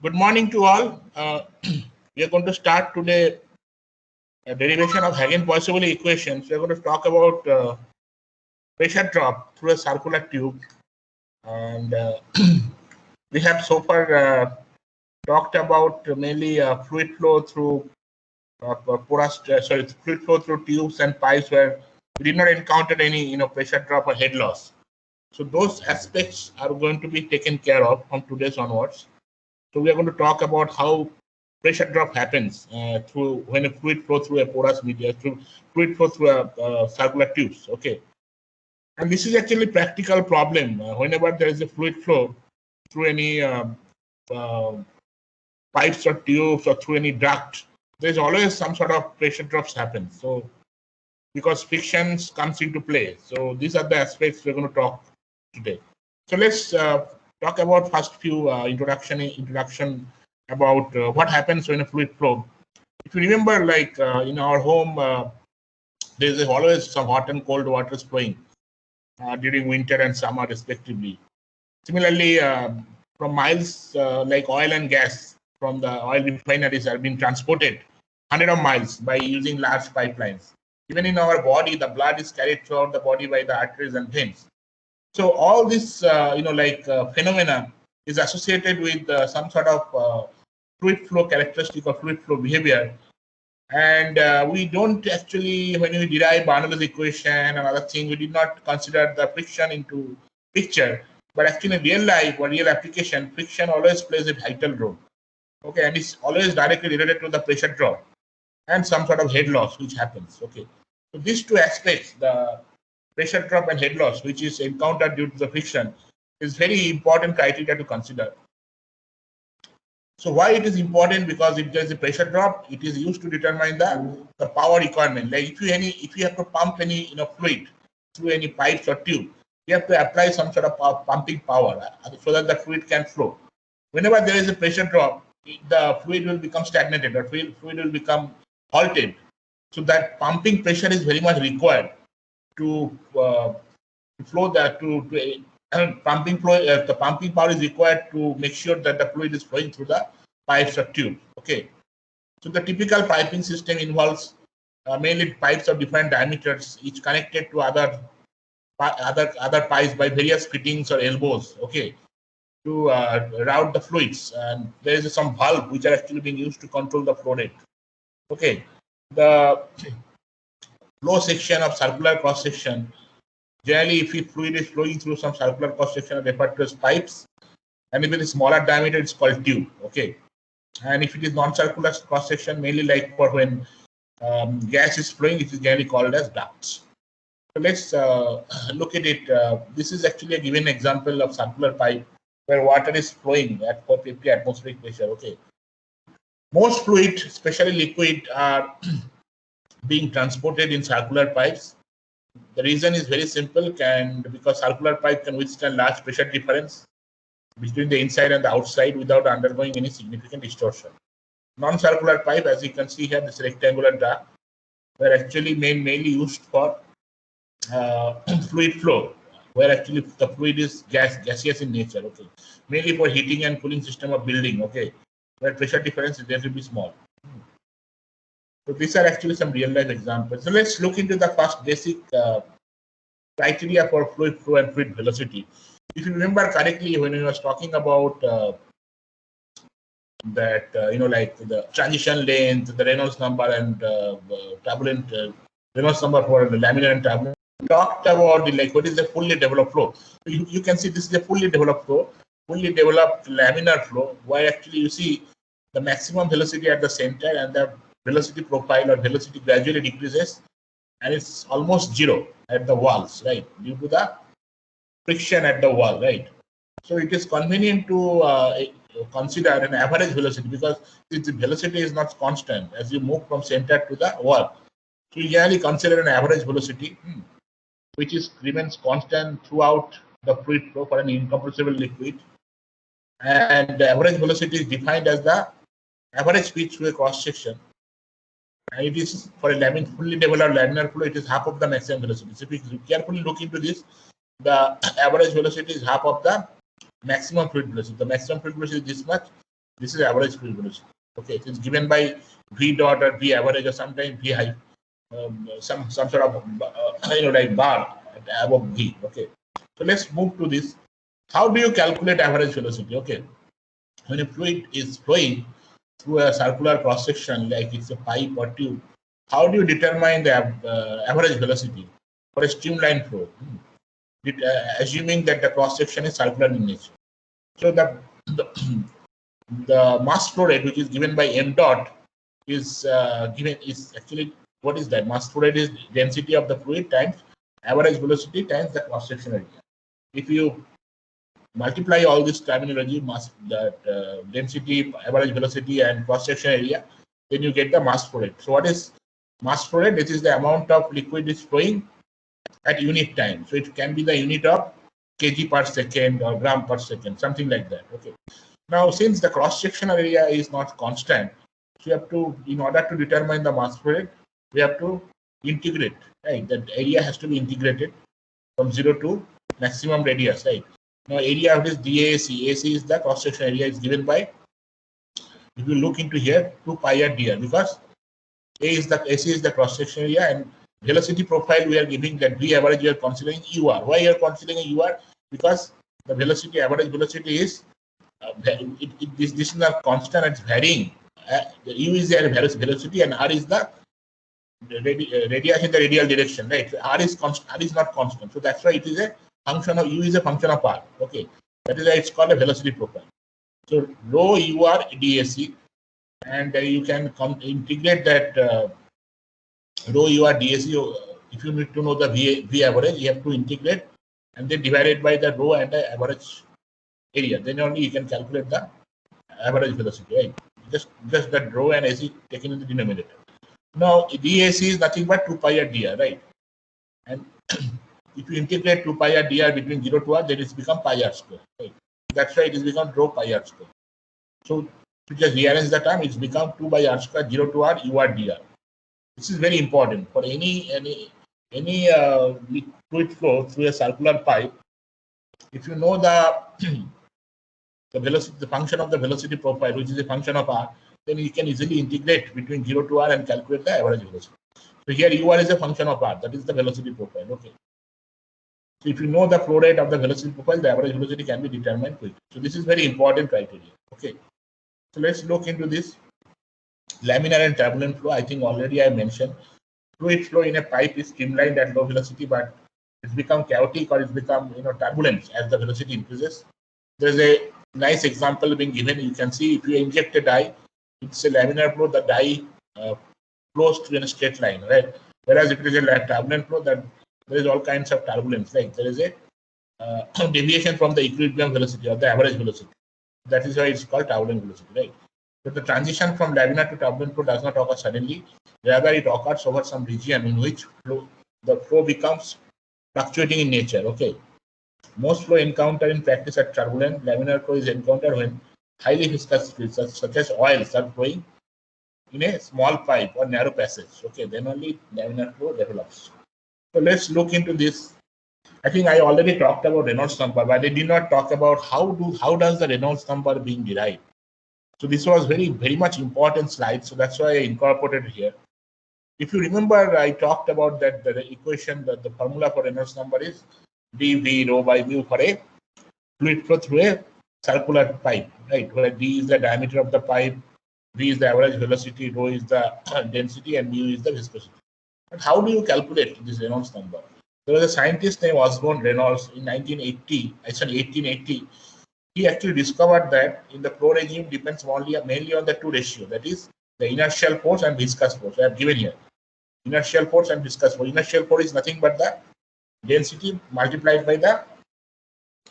Good morning to all. We are going to start today a derivation of Hagen-Poiseuille equations. We are going to talk about pressure drop through a circular tube, and we have so far talked about mainly fluid flow through fluid flow through tubes and pipes where we did not encounter any pressure drop or head loss. So those aspects are going to be taken care of from today's onwards. So we are going to talk about how pressure drop happens through when a fluid flow through a porous media, through fluid flow through a circular tubes. Okay, and this is actually a practical problem. Whenever there is a fluid flow through any uh, pipes or tubes or through any duct, there is always some sort of pressure drops happen. So because frictions comes into play. So these are the aspects we're going to talk today. So let's talk about first few introduction about what happens when a fluid flow. If you remember, like in our home, there is always some hot and cold waters flowing during winter and summer, respectively. Similarly, from miles like oil and gas from the oil refineries are being transported hundreds of miles by using large pipelines. Even in our body, the blood is carried throughout the body by the arteries and veins. So all this, phenomena is associated with some sort of fluid flow characteristic or fluid flow behavior. And we don't actually, when we derive Bernoulli's equation and other things, we did not consider the friction into picture. But actually, in real life or real application, friction always plays a vital role. Okay, and it's always directly related to the pressure drop and some sort of head loss which happens. Okay, so these two aspects, the pressure drop and head loss, which is encountered due to the friction, is very important criteria to consider. So why it is important? Because if there is a pressure drop, it is used to determine the power requirement. Like if you have to pump any fluid through any pipes or tube, you have to apply some sort of pumping power so that the fluid can flow. Whenever there is a pressure drop, the fluid will become stagnated or fluid will become halted. So that pumping pressure is very much required to flow that to pumping flow. The pumping power is required to make sure that the fluid is flowing through the pipes or tube. Okay, so the typical piping system involves mainly pipes of different diameters, each connected to other pipes by various fittings or elbows. Okay, to route the fluids, and there is some valve which are actually being used to control the flow rate. Okay, the flow section of circular cross section. Generally, if the fluid is flowing through some circular cross section, referred to as pipes, and if it is smaller diameter, it's called tube. Okay, and if it is non-circular cross section, mainly like for when gas is flowing, it is generally called as ducts. So let's look at it. This is actually a given example of circular pipe where water is flowing at 450 atmospheric pressure. Okay, most fluid, especially liquid, are being transported in circular pipes. The reason is very simple, because circular pipe can withstand large pressure difference between the inside and the outside without undergoing any significant distortion. Non-circular pipe, as you can see here, this rectangular duct, were actually mainly used for fluid flow, where actually the fluid is gaseous in nature. Okay, mainly for heating and cooling system of building. Okay, where pressure difference is there to be small. So these are actually some real life examples. So let's look into the first basic criteria for fluid flow and fluid velocity. If you remember correctly, when we was talking about that, like the transition length, the Reynolds number, and turbulent Reynolds number for the laminar and turbulent, we talked about like what is the fully developed flow. You can see this is a fully developed flow, fully developed laminar flow, where actually you see the maximum velocity at the center and the velocity profile or velocity gradually decreases, and it's almost zero at the walls, right, due to the friction at the wall, right? So it is convenient to consider an average velocity, because the velocity is not constant as you move from center to the wall. So you generally consider an average velocity, which remains constant throughout the fluid flow for an incompressible liquid. And the average velocity is defined as the average speed through a cross section. And it is for a fully developed laminar flow, it is half of the maximum velocity. So if you carefully look into this, the average velocity is half of the maximum fluid velocity. The maximum fluid velocity is this much, This is average fluid velocity. Okay, it is given by V dot or V average or sometimes V high, some sort of like bar above V. Okay, so let's move to this. How do you calculate average velocity? Okay, when a fluid is flowing through a circular cross section, like it's a pipe or tube, how do you determine the average velocity for a streamlined flow? Assuming that the cross section is circular in nature. So the mass flow rate, which is given by m dot, is actually, what is that? Mass flow rate is density of the fluid times average velocity times the cross section area. If you multiply all this terminology, density, average velocity, and cross section area, then you get the mass flow rate. So what is mass flow rate? This is the amount of liquid is flowing at unit time. So it can be the unit of kg per second or gram per second, something like that. Okay. Now, since the cross-sectional area is not constant, so you have to, in order to determine the mass flow rate, we have to integrate, right? That area has to be integrated from 0 to maximum radius, right? Now, area of this DAC, AC is the cross-sectional area, is given by, if you look into here, 2 pi r dr, because AC is the cross-sectional area, and velocity profile we are giving that V average we are considering UR. Why you are considering UR? Because the velocity, average velocity is this is not constant, it's varying. U is the velocity and R is the radius in the radial direction, right? R is constant, R is not constant. So that's why it is a function of U is a function of R. Okay, that is why it's called a velocity profile. So rho UR DAC, and you can integrate that rho UR DAC. If you need to know the V average, you have to integrate and then divide it by the rho and the average area. Then only you can calculate the average velocity, right? Just that rho and AC taken in the denominator. Now DAC is nothing but 2 pi r dr, right? And if you integrate 2 pi r dr between 0 to r, then it's become pi r square, right? That's why it is become rho pi r square. So to just rearrange the term, it's become 2 by r square 0 to r UR dr. This is very important for any fluid flow through a circular pipe. If you know the velocity, the function of the velocity profile, which is a function of r, then you can easily integrate between 0 to r and calculate the average velocity. So here UR is a function of r, that is the velocity profile. Okay. So if you know the flow rate of the velocity profile, the average velocity can be determined quickly. So this is very important criteria. Okay. So let's look into this laminar and turbulent flow. I think already I mentioned fluid flow in a pipe is streamlined at low velocity, but it's become chaotic or it's become turbulent as the velocity increases. There's a nice example being given. You can see if you inject a dye, it's a laminar flow, the dye flows through in a straight line, right? Whereas if it is a turbulent flow, then there is all kinds of turbulence, like there is a deviation from the equilibrium velocity or the average velocity. That is why it's called turbulent velocity, right? But the transition from laminar to turbulent flow does not occur suddenly. Rather, it occurs over some region in which the flow becomes fluctuating in nature. Okay. Most flow encountered in practice are turbulent. Laminar flow is encountered when highly viscous fluids such as oils are flowing in a small pipe or narrow passage. Okay, then only laminar flow develops. So let's look into this. I think I already talked about Reynolds number, but I did not talk about how does the Reynolds number being derived. So this was very much important slide. So that's why I incorporated here. If you remember, I talked about that the equation, that the formula for Reynolds number is dV rho by mu for a fluid flow through a circular pipe, right? Where d is the diameter of the pipe, v is the average velocity, rho is the density, and mu is the viscosity. But how do you calculate this Reynolds number? There was a scientist named Osborne Reynolds in 1880. He actually discovered that in the flow regime depends mainly on the two ratios, that is the inertial force and viscous force. I have given here inertial force and viscous force. Inertial force is nothing but the density multiplied by the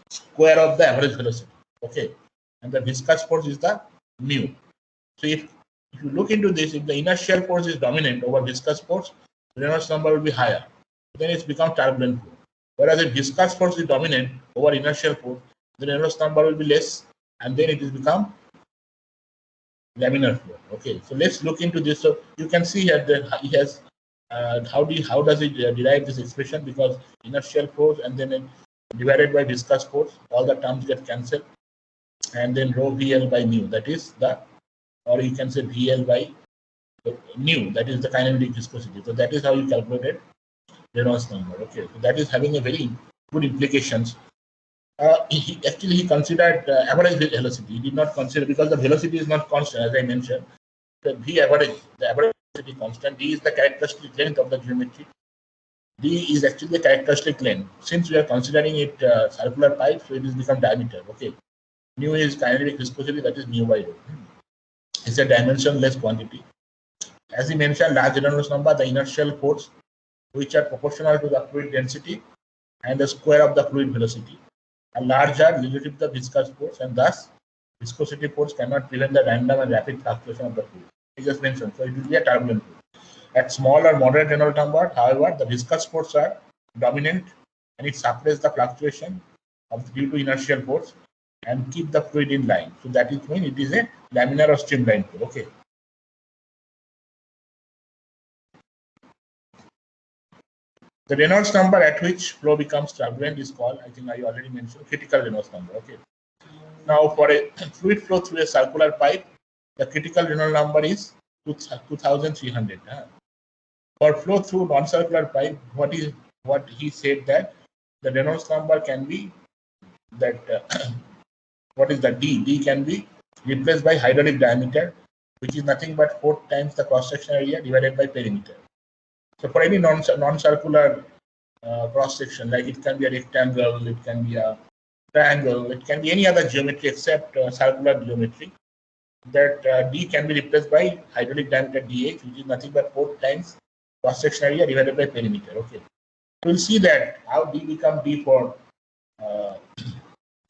square of the average velocity. Okay, and the viscous force is the mu. So if you look into this, if the inertial force is dominant over viscous force, the Reynolds number will be higher. Then it's become turbulent flow. Whereas if viscous force is dominant over inertial force, the Reynolds number will be less, and then it will become laminar flow. Okay, so let's look into this. So you can see here that he has how does it derive this expression? Because inertial force and then divided by viscous force, all the terms get cancelled. and then rho VL by mu, that is the, or you can say VL by nu, that is the kinematic viscosity. So that is how you calculated Reynolds number. Okay, so that is having a very good implications. Actually, he considered average velocity. He did not consider, because the velocity is not constant, as I mentioned. The V average, the average velocity constant. D is the characteristic length of the geometry. D is actually the characteristic length. Since we are considering it circular pipe, so it is become diameter. Okay, mu is kinetic viscosity, that is mu by rho. It's a dimensionless quantity. As he mentioned, large Reynolds number, the inertial force, which are proportional to the fluid density and the square of the fluid velocity, are larger relative to the viscous force, and thus viscosity force cannot prevent the random and rapid fluctuation of the fluid. I just mentioned, so it will be a turbulent fluid. At small or moderate Reynolds number, however, the viscous force are dominant, and it suppresses the fluctuation due to inertial force and keep the fluid in line. So that is when it is a laminar or streamlined flow. Okay. The Reynolds number at which flow becomes turbulent is called, I think I already mentioned, critical Reynolds number. Okay. Now, for a fluid flow through a circular pipe, the critical Reynolds number is 2300. For flow through non-circular pipe, what he said that the Reynolds number can be that what is the D? D can be replaced by hydraulic diameter, which is nothing but 4 times the cross-section area divided by perimeter. So for any non-circular cross-section, like it can be a rectangle, it can be a triangle, it can be any other geometry except circular geometry, that D can be replaced by hydraulic diameter DH, which is nothing but 4 times cross-section area divided by perimeter. Okay, so we'll see that how D become D for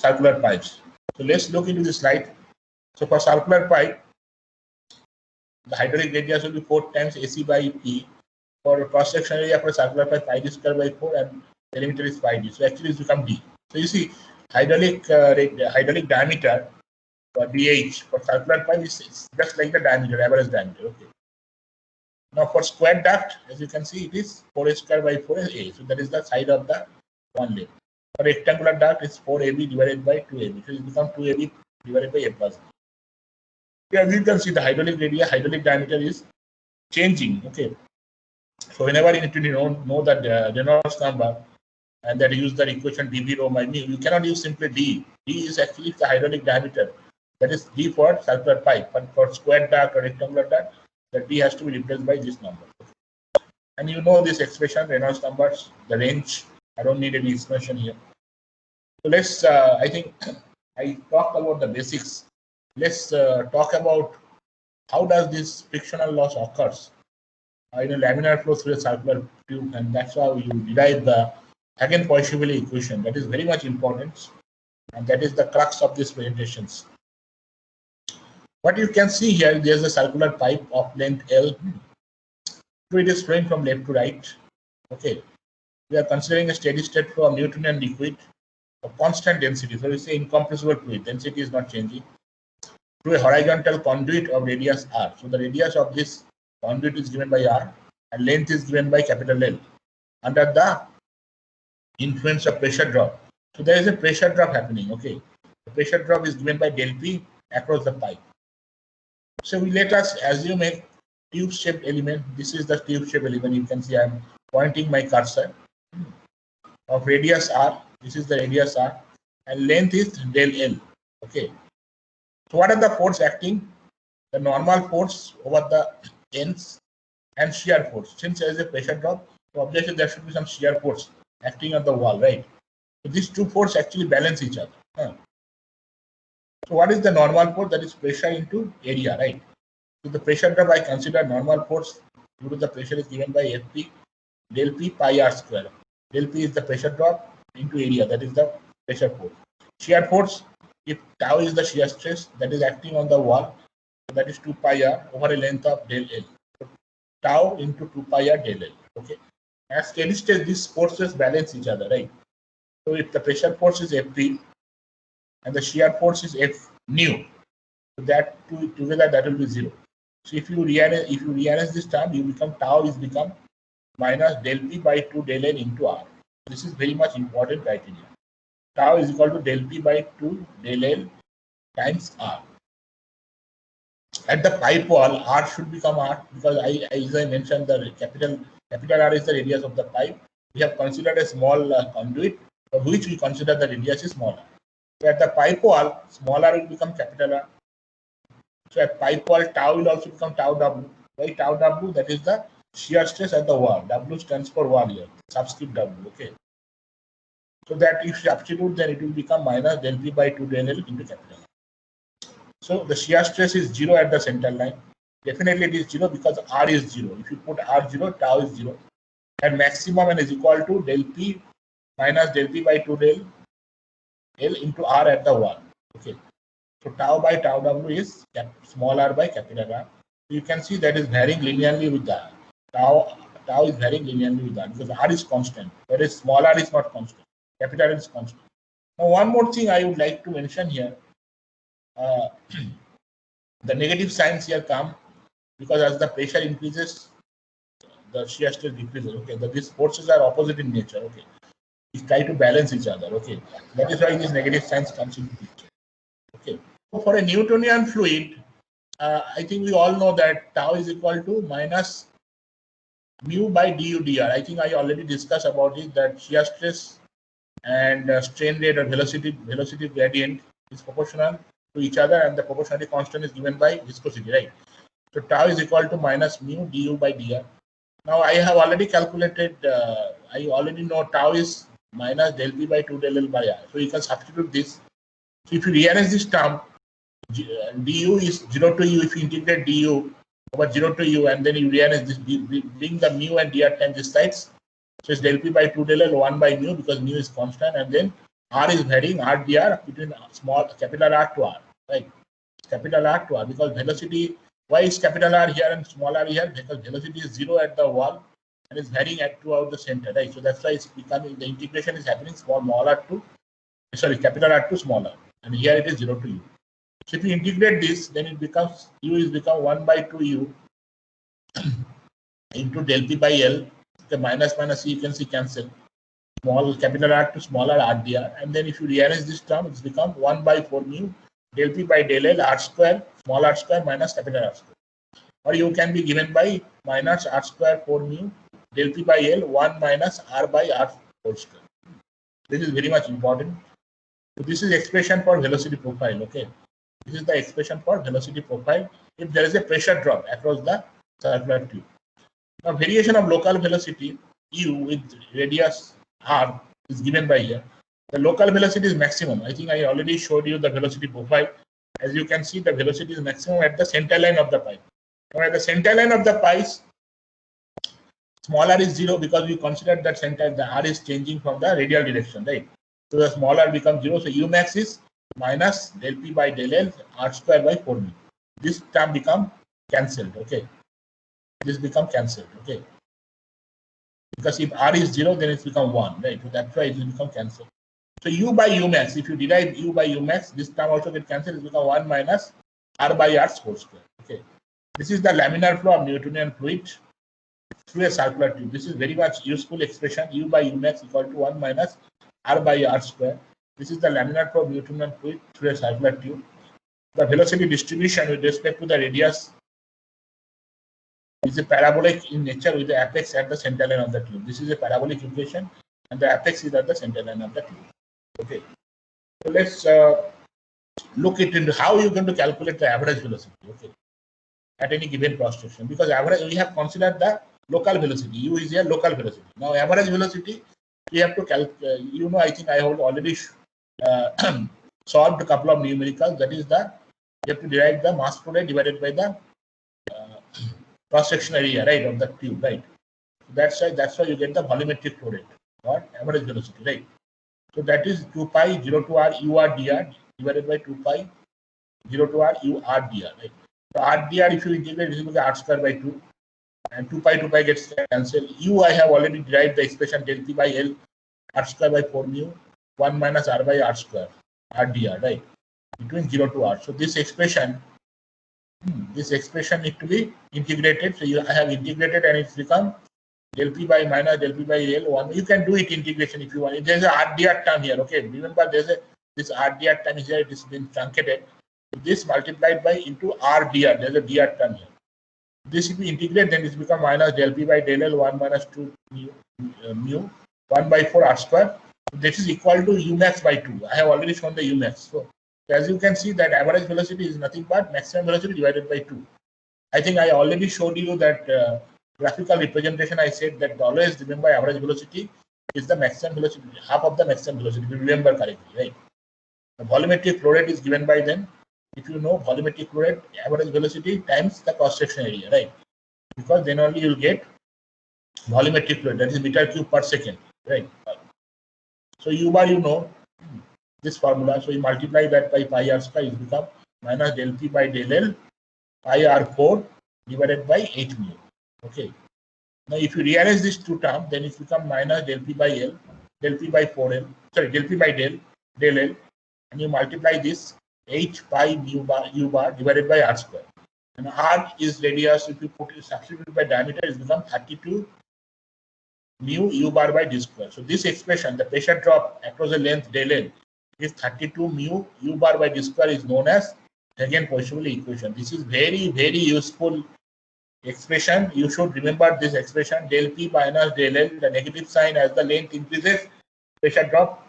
circular pipes. So let's look into the slide. So for circular pipe, the hydraulic radius will be 4 times AC by P. For cross-section area for circular pipe, pi d square by 4, and perimeter is pi d. So actually it's become D. So you see, hydraulic diameter for DH for circular pipe is just like the diameter, average diameter. Okay. Now for square duct, as you can see, it is 4a square by 4a. So that is the side of the one lane. For rectangular duct, it's 4ab divided by 2ab. So it becomes 2ab divided by a plus b. Here you can see the hydraulic diameter is changing. Okay. So whenever you need to know that Reynolds number, and that use the equation dV rho by mu, you cannot use simply D. D is actually the hydraulic diameter. That is D for circular pipe. But for square duct or rectangular duct, the D has to be replaced by this number. And you know this expression, Reynolds numbers, the range. I don't need any explanation here. So let's, I think I talked about the basics. Let's talk about how does this frictional loss occurs in a laminar flow through a circular tube, and that's how you derive the Hagen-Poiseuille equation. That is very much important, and that is the crux of these presentations. What you can see here, there's a circular pipe of length L. Fluid is flowing from left to right. Okay, we are considering a steady state flow of Newtonian liquid of constant density. So we say incompressible fluid, density is not changing, through a horizontal conduit of radius r. So the radius of this conduit is given by r, and length is given by capital L, under the influence of pressure drop. So there is a pressure drop happening. Okay, the pressure drop is given by del P across the pipe. So let us assume a tube-shaped element. This is the tube-shaped element. You can see I am pointing my cursor of radius r. This is the radius r, and length is del L. Okay. So what are the force acting? The normal force over the ends and shear force. Since there is a pressure drop, so obviously there should be some shear force acting on the wall, right? So these two forces actually balance each other. So what is the normal force? That is pressure into area, right? So the pressure drop I consider normal force due to the pressure is given by Fp del P pi r square. Del P is the pressure drop into area, that is the pressure force. Shear force, if tau is the shear stress that is acting on the wall, so that is 2 pi r over a length of del L. So tau into 2 pi r del L. Okay. As steady state, these forces balance each other, right? So if the pressure force is Fp and the shear force is F nu, so that two together that will be 0. So if you rearrange this term, you become tau is become minus del P by 2 del L into R. This is very much important criteria. Tau is equal to del P by 2 del L times R. At the pipe wall, R should become R because as I mentioned, the capital R is the radius of the pipe. We have considered a small conduit for which we consider the radius is smaller. So at the pipe wall, small r will become capital R. So at pipe wall, tau will also become tau W. Why tau W? That is the shear stress at the wall. W stands for wall here, subscript W. Okay. So that if you substitute, then it will become minus del P by 2 del L into capital R. So the shear stress is 0 at the center line. Definitely it is 0 because R is 0. If you put R 0, tau is 0. And maximum n is equal to del P minus del P by 2 del L into R at the wall. Okay. So tau by tau W is small r by capital R. So you can see that is varying linearly with the tau is varying linearly with that because R is constant, whereas small r is not constant. Capital R is constant. Now one more thing I would like to mention here. The negative signs here come because as the pressure increases, the shear stress decreases. Okay, these forces are opposite in nature. Okay, we try to balance each other. Okay, that is why these negative signs comes into picture. Okay, so for a Newtonian fluid, I think we all know that tau is equal to minus mu by du dr. I think I already discussed about it that shear stress and strain rate or velocity gradient is proportional to each other, and the proportionality constant is given by viscosity, right? So tau is equal to minus mu du by dr. Now I have already calculated. I already know tau is minus del P by 2 del L by R. So you can substitute this. So if you rearrange this term, du is 0 to u. If you integrate du over 0 to u, and then you rearrange this, bring the mu and dr times this sides. So it's del P by 2 del L 1 by mu because mu is constant, and then R is varying R dr between small capital R to R, right? Capital R to R because velocity. Why is capital R here and small r here? Because velocity is 0 at the wall and is varying at throughout the center, right? So that's why it's becoming the integration is happening small r to capital R to small r, and here it is 0 to u. So if you integrate this, then it becomes u is become 1 by 2 u into del P by L. The minus minus you can see cancel. Small capital R to smaller r dr, and then if you rearrange this term, it's become 1 by 4 mu del P by del L r square small r square minus capital R square, or you can be given by minus r square 4 mu del P by L 1 minus r by r whole square. This is very much important. So this is expression for velocity profile. Okay, this is the expression for velocity profile if there is a pressure drop across the circular tube. Now variation of local velocity u with radius r is given by here. The local velocity is maximum. I think I already showed you the velocity profile. As you can see, the velocity is maximum at the center line of the pipe. Now at the center line of the pipe, small r is 0 because we considered that the r is changing from the radial direction, right? So the small r becomes 0. So u max is minus del P by del L r square by 4 mu. This term become cancelled. Okay, this become cancelled. Okay, because if r is 0, then it's become 1, right? So that's why it will become cancelled. So u by u max, if you derive u by u max, this term also get cancelled. It become 1 minus r by r whole square. Okay, this is the laminar flow of Newtonian fluid through a circular tube. This is very much useful expression. U by u max equal to 1 minus r by r square. This is the laminar flow of Newtonian fluid through a circular tube. The velocity distribution with respect to the radius is a parabolic in nature with the apex at the center line of the tube. This is a parabolic equation, and the apex is at the center line of the tube. Okay, so let's look into how you're going to calculate the average velocity. Okay, at any given cross section, because average we have considered the local velocity. U is here local velocity. Now average velocity we have to calculate. I think I have already solved a couple of numericals. That is you have to derive the mass flow rate divided by the cross-section area, right, of the tube, right? So that's why you get the volumetric flow rate or average velocity, right? So that is 2 pi 0 to r u r dr divided by 2 pi 0 to r u r dr, right? So r dr, if you integrate, this will be r square by 2, and 2 pi gets cancelled. U I have already derived the expression del P by L r square by 4 mu 1 minus r by r square r dr, right? Between 0 to r. So this expression need to be integrated. So I have integrated, and it's become del P by minus del P by L 1. You can do it integration if you want. There's a r dr term here. Okay, remember this r dr term is here. It has been truncated. This multiplied by into r dr. There's a dr term here. This if we integrate, then it becomes minus del p by del L 1 minus 2 mu 1 by 4 r square. This is equal to u max by 2. I have already shown the u max. So as you can see that average velocity is nothing but maximum velocity divided by 2. I think I already showed you that graphical representation. I said that always remember average velocity is the maximum velocity, half of the maximum velocity, if you remember correctly, right? The volumetric flow rate is given by then. If you know volumetric flow rate, average velocity times the cross-section area, right? Because then only you'll get volumetric flow rate, that is meter cube per second, right? So U bar, you know this formula. So you multiply that by pi r square, it becomes minus del p by del L pi r4 divided by 8 mu. Okay. Now if you rearrange these two terms, then it becomes minus del p by L, del p by 4L, sorry, del p by del L, and you multiply this h pi mu bar u bar divided by r square. And r is radius. If you put it substitute by diameter, it becomes 32 mu u bar by d square. So this expression, the pressure drop across the length del L, is 32 mu u bar by d square, is known as Hagen-Poiseuille equation. This is very, very useful expression. You should remember this expression, del p minus del L, the negative sign as the length increases, pressure drop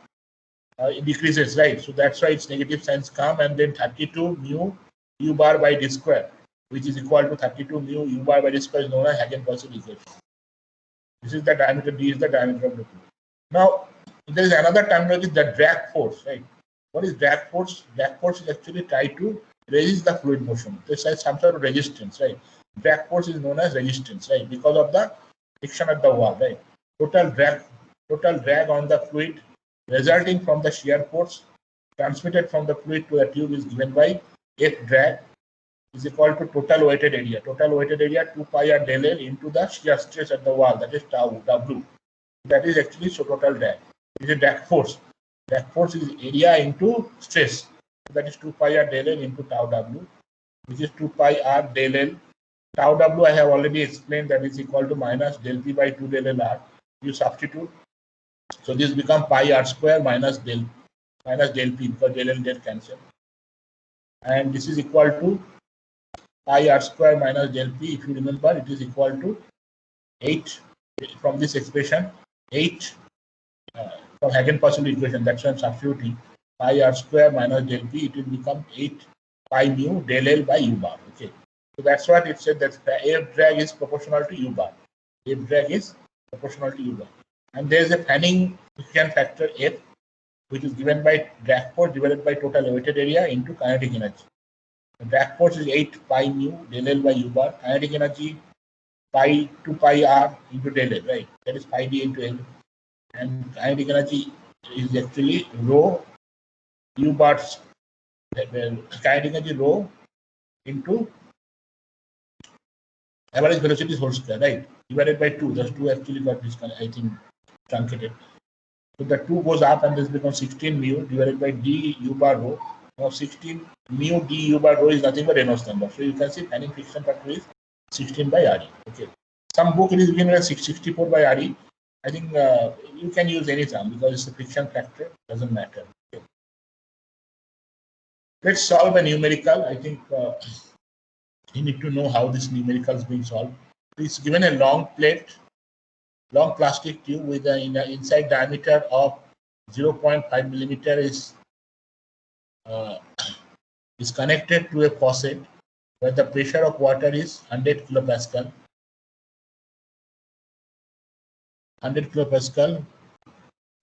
decreases, right? So that's why its negative signs come, and then 32 mu u bar by d square, which is equal to 32 mu u bar by d square, is known as Hagen-Poiseuille equation. This is the diameter, d is the diameter of the fluid. Now, there is another terminology, the drag force, right? What is drag force? Drag force is actually try to resist the fluid motion. This is some sort of resistance, right? Drag force is known as resistance, right? Because of the friction at the wall, right? Total drag on the fluid resulting from the shear force transmitted from the fluid to the tube is given by F drag is equal to total weighted area. Total weighted area 2 pi r del L into the shear stress at the wall, that is tau W. That is actually so total drag. It is a drag force. Drag force is area into stress. That is 2 pi r del L into tau W, which is 2 pi r del L. Tau W I have already explained, that is equal to minus del P by 2 del L R. You substitute. So this becomes pi r square minus del P, because del L del cancel. And this is equal to pi r square minus del P. If you remember, it is equal to 8 from this expression, 8 from Hagen-Poiseuille equation. That's why I'm substituting pi r square minus del P. It will become 8 pi mu del L by u bar. Okay. So that's what it said, that F drag is proportional to u bar. F drag is proportional to u bar. And there is a fanning friction factor F, which is given by drag force divided by total weighted area into kinetic energy. The drag force is 8 pi mu del L by u bar. Kinetic energy pi 2 pi r into del L, right? That is pi d into L. And kinetic energy is actually rho u bar, kinetic energy rho into average velocity whole square, right? Divided by 2. Those 2 actually got disconnected, I think, truncated. So the 2 goes up, and this becomes 16 mu divided by d u bar rho. Now 16 mu d u bar rho is nothing but Reynolds number. So you can see fanning friction factor is 16 by Re. Okay. Some book it is given as 64 by Re. I think you can use any term because it's a friction factor, doesn't matter. Okay. Let's solve a numerical. I think you need to know how this numerical is being solved. It's given a long plate, long plastic tube with an inside diameter of 0.5 millimeter is connected to a faucet where the pressure of water is 100 kilopascal. 100 kilopascal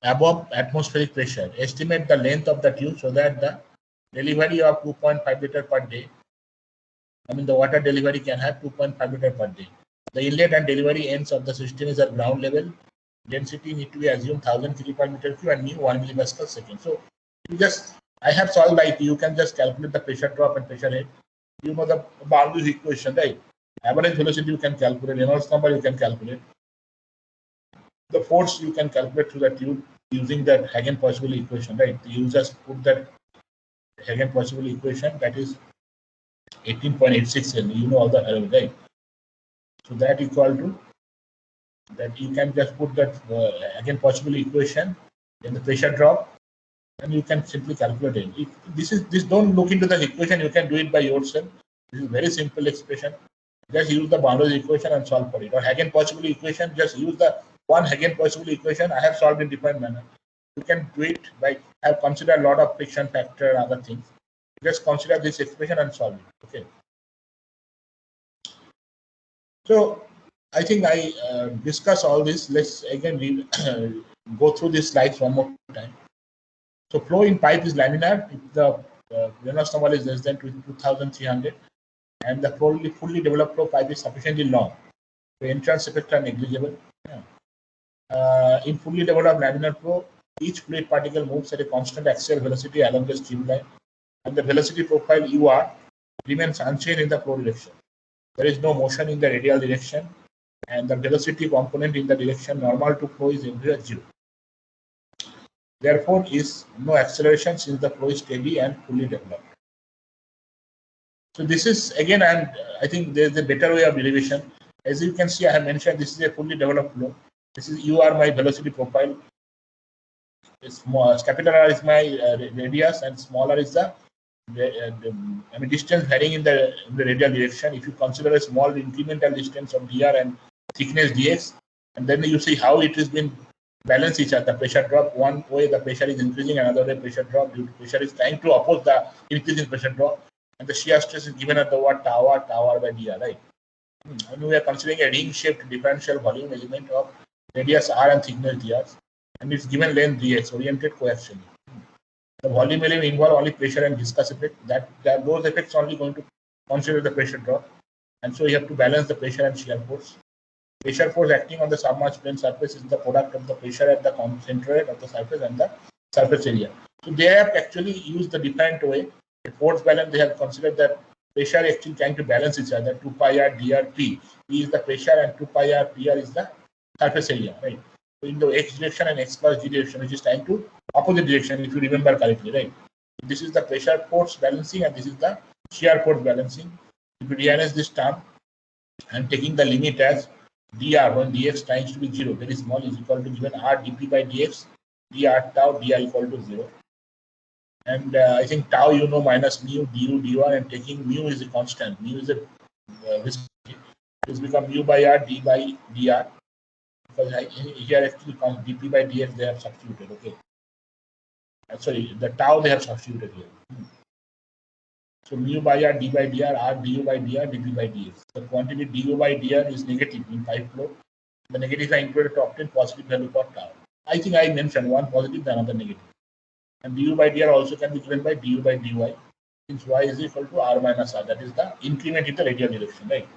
above atmospheric pressure. Estimate the length of the tube so that the delivery of 2.5 liter per day, the water delivery can have 2.5 liter per day. The inlet and delivery ends of the system is at ground level. Density need to be assumed 1000 kg per meter cube and mu 1 millipascal second. So you just, I have solved like you can just calculate the pressure drop and pressure head. You know the Barlows equation, right? Average velocity you can calculate, Reynolds number you can calculate. The force you can calculate through the tube using that Hagen-Poiseuille equation, right? You just put that Hagen-Poiseuille equation, that is 18.86 L. You know all the error, right? So that equal to that, you can just put that Hagen-Poiseuille equation, then the pressure drop, and you can simply calculate it. This don't look into the equation, you can do it by yourself. This is very simple expression. Just use the boundary equation and solve for it. Or Hagen possible equation, just use the one Hagen possible equation. I have solved in different manner. You can do it by, I have considered a lot of friction factor and other things. Just consider this expression and solve it. Okay. So I think I discuss all this. Let's again go through these slides one more time. So flow in pipe is laminar if the Reynolds number is less than 2300, and the fully developed flow pipe is sufficiently long. The entrance effects are negligible. Yeah. In fully developed laminar flow, each fluid particle moves at a constant axial velocity along the streamline, and the velocity profile UR remains unchanged in the flow direction. There is no motion in the radial direction, and the velocity component in the direction normal to flow is everywhere 0. Therefore, is no acceleration since the flow is steady and fully developed. So this is again, and I think there is a better way of derivation. As you can see, I have mentioned this is a fully developed flow. This is UR my velocity profile. Capital R is my radius, and smaller is the distance varying in the radial direction. If you consider a small incremental distance of dr and thickness dx, and then you see how it has been balance each other. The pressure drop, one way the pressure is increasing, another way pressure drop. Due to pressure is trying to oppose the increase in pressure drop, and the shear stress is given at the word tower by dr, right? And we are considering a ring-shaped differential volume element of radius r and thickness dr, and it's given length dx, oriented coaxially. The volume element involve only pressure and viscous effect. That those effects only going to consider the pressure drop, and so you have to balance the pressure and shear force. Pressure force acting on the submerged plane surface is the product of the pressure at the concentrate of the surface and the surface area. So they have actually used the different way. The force balance, they have considered that pressure actually trying to balance each other. 2 pi r dr p. P is the pressure and 2 pi r pr is the surface area, right? So in the x direction and x plus g direction, which is trying to opposite direction, if you remember correctly, right? This is the pressure force balancing, and this is the shear force balancing. If you rearrange this term and taking the limit as dr when dx tends to be 0, very small, is equal to given r dp by dx, dr tau dr equal to 0. And I think tau minus mu du dur, and taking mu is a constant. Mu is a viscosity. It has become mu by r d by dr, because here actually dp by dx they have substituted. Okay. Sorry, the tau they have substituted here. So mu by r d by dr, r du by dr, dp by dx. The quantity du by dr is negative in pipe flow. The negatives are included to obtain positive value for tau. I think I mentioned one positive, the another negative. And du by dr also can be given by du by dy, since y is equal to r minus r. That is the increment in the radial direction, right?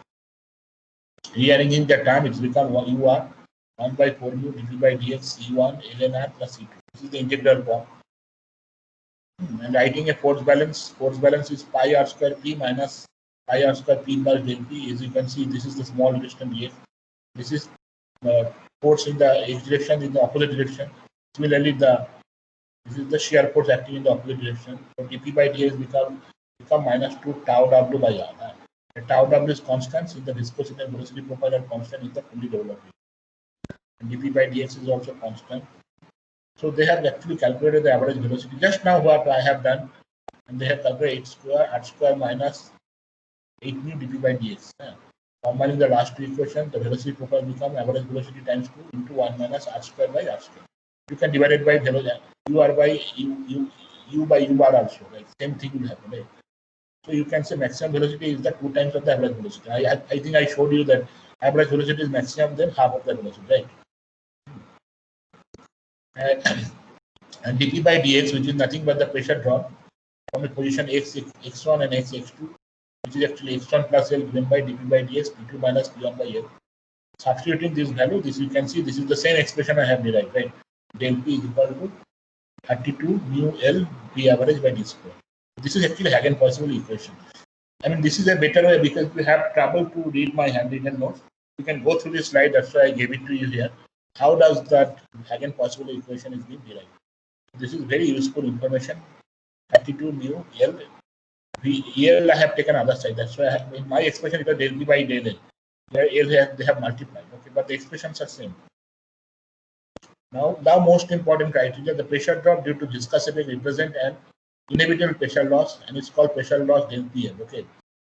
Rearranging the term, it's become ur 1 by 4 mu dp by dx c1 ln r plus c2. This is the integral form. And writing a force balance is pi r square p minus pi r square p plus del p. As you can see, this is the small distance dx. This is force in the x direction, in the opposite direction. Similarly, this is the shear force acting in the opposite direction. So dp by dx become minus 2 tau w by r. The tau w is constant in the viscosity and velocity profile are constant in the fully developed. And dp by dx is also constant. So they have actually calculated the average velocity. Just now what I have done, and they have calculated r square minus 8 mu dp by dx. Combining the last two equations, the velocity profile become average velocity times 2 into 1 minus r square by r square. You can divide it by ur by u by u bar also, right? Same thing will happen, right? So you can say maximum velocity is the 2 times of the average velocity. I think I showed you that average velocity is maximum, then half of the velocity, right? And dp by dx, which is nothing but the pressure drop from a position x1 and x2, which is actually x1 plus L given by dp by dx, p2 minus p1 by L. Substituting this value, this you can see this is the same expression I have derived, right? Del P is equal to 32 mu L P average by d square. This is actually Hagen possible equation. I mean, this is a better way because we have trouble to read my handwritten notes. You can go through this slide, that's why I gave it to you here. How does that Hagen possible equation is being derived? This is very useful information. 32 mu L. L I have taken other side. That's why I have, in my expression it was del P by del L. There L they have multiplied. Okay, but the expressions are same. Now most important criteria, the pressure drop due to viscous effect represent an inevitable pressure loss, and it's called pressure loss del PL. Okay,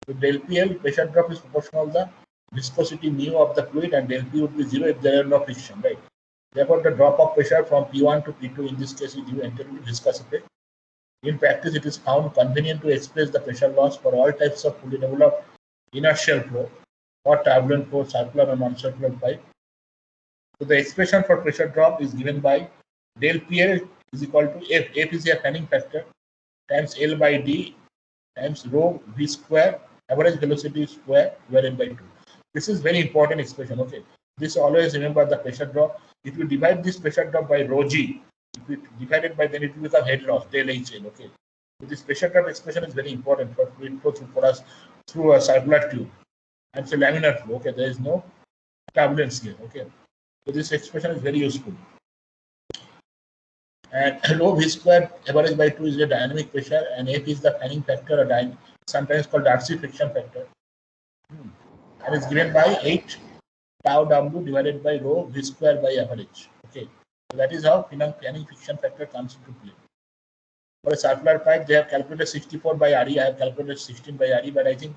so del PL pressure drop is proportional to the viscosity mu of the fluid, and del P would be zero if there are no friction, right? Therefore, the drop of pressure from P1 to P2 in this case is due entirely to viscous effect. In practice, it is found convenient to express the pressure loss for all types of fully developed inertial flow or turbulent flow, circular or non-circular pipe. So the expression for pressure drop is given by del PL is equal to F. F is a fanning factor times L by D times rho V square average velocity square divided by 2. This is very important expression. Okay, this always remember the pressure drop. If you divide this pressure drop by rho G, if you divide it by, then it will become head loss del HL. Okay, so this pressure drop expression is very important for fluid flow for us through a circular tube, and it's a laminar flow. Okay, there is no turbulence here. Okay, so this expression is very useful. And rho V square average by 2 is the dynamic pressure, and F is the fanning factor, or sometimes called Darcy friction factor, and is given by 8 tau W divided by rho V square by average. Okay, so that is how fanning friction factor comes into play. For a circular pipe, they have calculated 64 by RE. I have calculated 16 by RE, but I think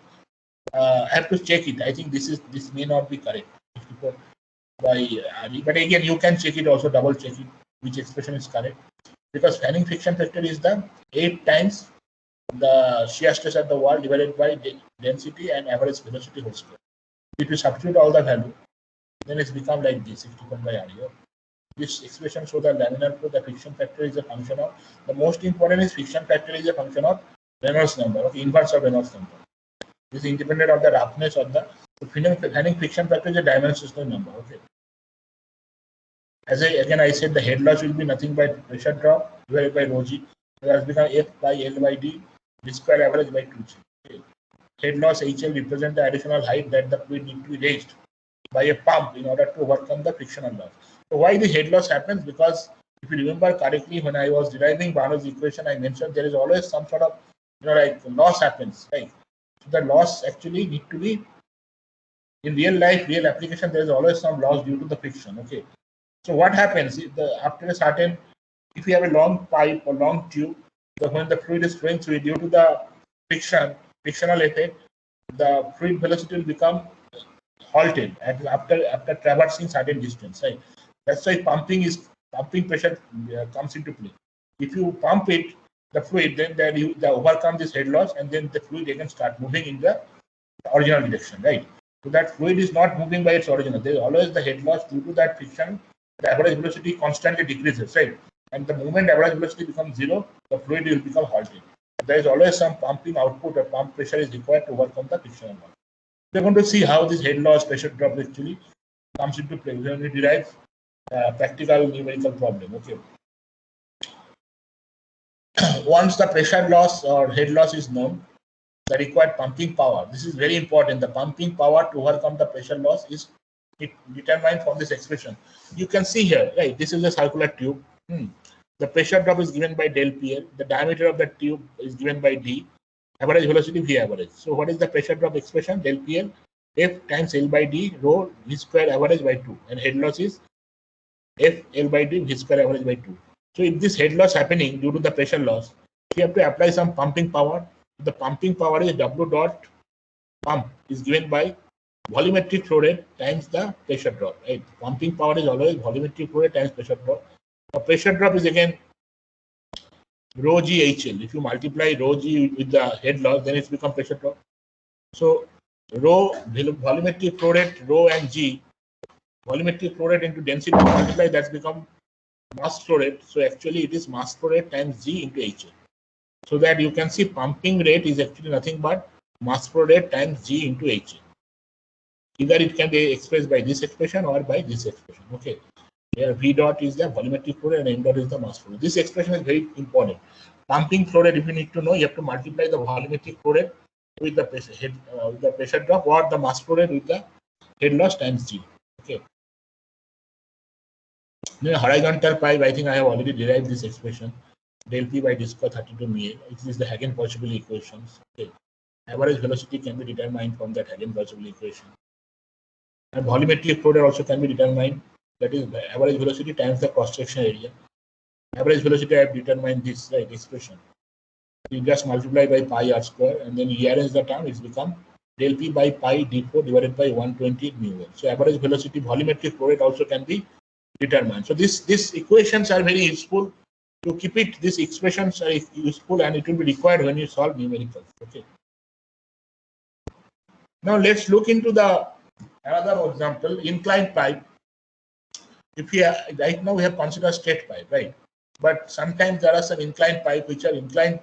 I have to check it. I think this may not be correct. 64 by RE, but again you can check it also, double check it which expression is correct, because fanning friction factor is the 8 times the shear stress at the wall divided by density and average velocity whole square. If you substitute all the value, then it's become like this, 64 by RE. This expression shows the laminar flow. The friction factor is a function of, the most important is friction factor is a function of Reynolds number, okay, inverse of Reynolds number. This is independent of the roughness of the fanning friction factor is a dimensional number. Okay. As I said, the head loss will be nothing but pressure drop divided by rho G. It has become F by L by D, V square average by 2G. Okay. Head loss HL represents the additional height that the fluid need to be raised by a pump in order to overcome the frictional loss. So why the head loss happens? Because if you remember correctly, when I was deriving Bernoulli's equation, I mentioned there is always some sort of, like loss happens, right? So the loss actually need to be, in real life, real application, there is always some loss due to the friction. Okay. So what happens after a certain, if you have a long pipe or long tube, when the fluid is flowing through it, due to the frictional effect, the fluid velocity will become halted after traversing certain distance, right? That's why pumping pressure comes into play. If you pump it, the fluid, then they overcome this head loss, and then the fluid again start moving in the original direction, right? So that fluid is not moving by its original. There is always the head loss due to that friction. The average velocity constantly decreases, right? And the moment average velocity becomes zero, the fluid will become halted. There is always some pumping output or pump pressure is required to overcome the frictional loss. We're going to see how this head loss pressure drop actually comes into play when we derive practical numerical problem. Okay. Once the pressure loss or head loss is known, the required pumping power. This is very important. The pumping power to overcome the pressure loss is determined from this expression. You can see here, right? This is a circular tube. The pressure drop is given by del PL. The diameter of the tube is given by D. Average velocity V average. So what is the pressure drop expression? Del PL F times L by D rho V square average by 2, and head loss is F L by D V square average by 2. So if this head loss happening due to the pressure loss, you have to apply some pumping power. The pumping power is W dot pump is given by volumetric flow rate times the pressure drop. Right? Pumping power is always volumetric flow rate times pressure drop. The pressure drop is again rho G HL. If you multiply rho G with the head loss, then it's become pressure drop. So rho volumetric flow rate, rho and G, volumetric flow rate into density multiply, that's become mass flow rate. So actually it is mass flow rate times G into HL. So that you can see pumping rate is actually nothing but mass flow rate times G into HL. Either it can be expressed by this expression or by this expression. Okay. Here V dot is the volumetric flow rate and M dot is the mass flow rate. This expression is very important. Pumping flow rate, if you need to know, you have to multiply the volumetric flow rate with the pressure drop, or the mass flow rate with the head loss times G. Okay. Then horizontal pipe, I think I have already derived this expression. Del P by d square 32 mu. It is the Hagen-Parsheuvel equations. Okay. Average velocity can be determined from that Hagen-Parsheuvel equation. And volumetric flow rate also can be determined that is average velocity times the cross-section area. Average velocity I have determined this right expression. You just multiply by pi r square and then rearrange the term, it's become del p by pi d4 divided by 120 mu L. So average velocity volumetric flow rate also can be determined. So these equations are very useful. To keep it, these expressions are useful and it will be required when you solve numericals. Okay. Now let's look into the another example, inclined pipe. If we are, right now we have considered straight pipe, right? But sometimes there are some inclined pipe which are inclined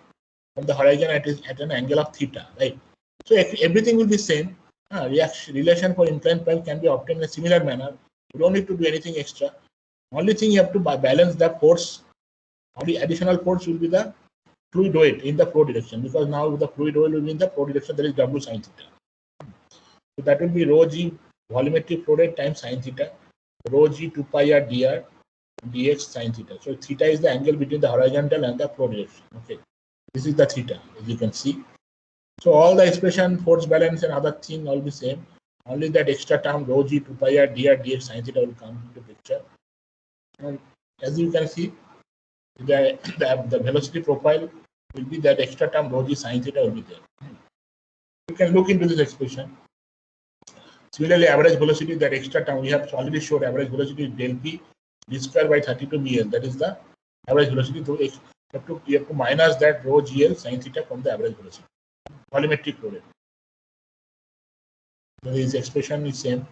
from the horizon at an angle of theta, right? So if everything will be same, relation for inclined pipe can be obtained in a similar manner. You don't need to do anything extra. Only thing you have to balance the force. Only additional force will be the fluid weight in the flow direction, because now the fluid weight will be in the flow direction, that is W sin theta. So that will be rho g volumetric flow rate times sin theta, rho g 2 pi r dr dx sin theta. So theta is the angle between the horizontal and the flow direction. Okay, this is the theta, as you can see. So all the expression, force balance and other thing all be same. Only that extra term rho g 2 pi r dr dx sin theta will come into picture. And as you can see, the velocity profile will be that extra term rho g sin theta will be there. You can look into this expression. Similarly, average velocity, that extra term we have already showed, average velocity del p d square by 32 ml. That is the average velocity. So you have to minus that rho gl sin theta from the average velocity. Volumetric flow rate. So this expression is same.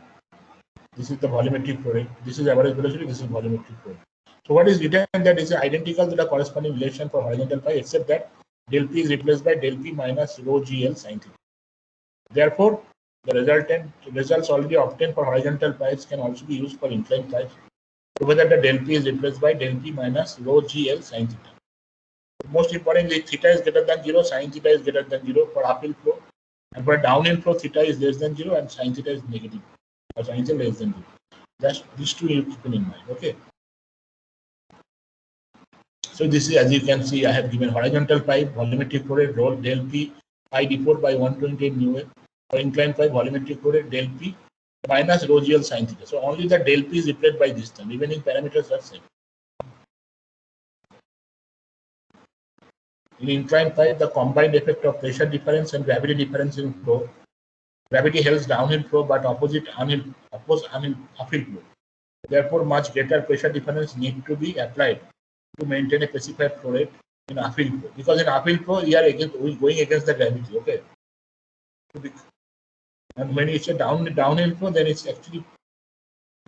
This is the volumetric flow rate. This is average velocity. This is volumetric flow rate. So what is written, that is identical to the corresponding relation for horizontal pipe, except that del p is replaced by del p minus rho gl sin theta. Therefore, the results already obtained for horizontal pipes can also be used for inclined pipes, provided the del p is replaced by del p minus rho gl sin theta. Most importantly, theta is greater than 0, sin theta is greater than 0 for uphill flow, and for downhill flow, theta is less than 0 and sin theta is negative, or sin theta less than 0. Just these two you keep in mind. Okay. So this is, as you can see, I have given horizontal pipe volumetric flow rate rho del p pi d4 by 128 mu L. For inclined pipe volumetric flow rate del p minus rho gl sin theta. So only the del p is replaced by this term. Remaining parameters are same. In inclined pipe, the combined effect of pressure difference and gravity difference in flow. Gravity helps downhill flow, but oppose uphill flow. Therefore, much greater pressure difference need to be applied to maintain a specified flow rate in uphill flow. Because in uphill flow, we are going against the gravity. Okay. And when it's a downhill flow, then it's actually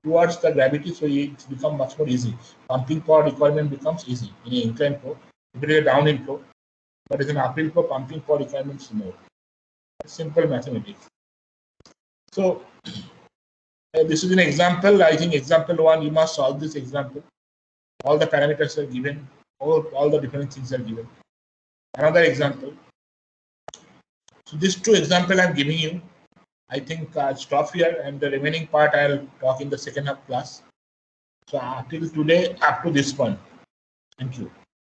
towards the gravity, so it's become much more easy. Pumping power requirement becomes easy in an inclined flow. If it is a downhill flow, but in an uphill flow, pumping power requirement is more. Simple mathematics. So this is an example. I think example 1, you must solve this example. All the parameters are given. All the different things are given. Another example. So these two examples I'm giving you. I think I'll stop here, and the remaining part I'll talk in the second half class. So until today, up to this point. Thank you.